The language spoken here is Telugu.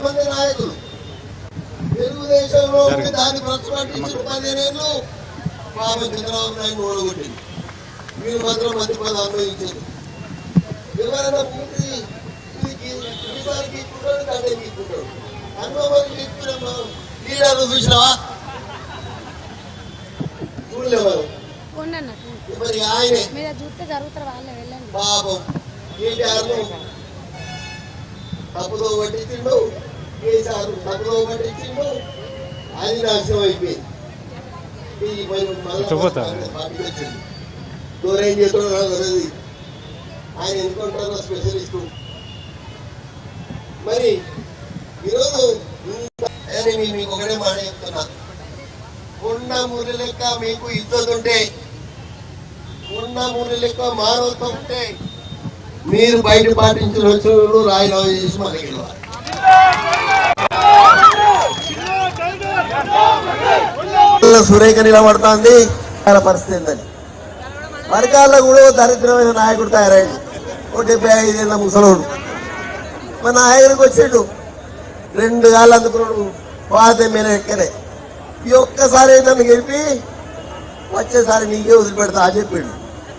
మంది నాయకులు తెలుగుదేశంలో దాన్ని ప్రతిపాటించిన 15 ఏళ్ళు పాప చంద్రబాబు నాయుడు ఓడగొట్టింది. మీరు మాత్రం మంత్రి పదవి అనుభవించారు. ఎవరైనా పూర్తి గీసుకుంటాడు, గడ్డ గీసుకుంటాడు. అనుభవం గీసుకున్నా లీడర్లు చూసినావా? చూడలేవారు. మరి ఆయనే పాపం కేటీఆర్ తప్పుదో పట్టించిండు, కేసీఆర్ తప్పుదో పట్టించిండు. అది నాశనం అయిపోయింది. దూరం చేస్తాడు తెలియదు. ఆయన ఎందుకుంటారో స్పెషలిస్టు. మరి ఈరోజు మీకు ఒకటే మాట చెప్తున్నా, కొండ మూరి లెక్క మీకు ఇజ్జత్ ఉంటే, కొండ మూరి లెక్క మానవత్వం ఉంటే మీరు బయట పాటించిన వచ్చిన రాజీనామా చేసి మనకి గెలవాలి. సురేఖ నిలబడుతోంది. పరిస్థితి ఏందని మరికాల్లో కూడా దరిద్రమైన నాయకుడు తయారయ్యాడు. 75 ఏళ్ళ ముసలోడు మన నాయకుడికి వచ్చాడు. 2 గాళ్ళు అందుకున్నాడు. పాత మీద ఎక్కడే ఈ ఒక్కసారి నన్ను గెలిపి వచ్చేసారి నీకే వదిలిపెడతా అని చెప్పిండు.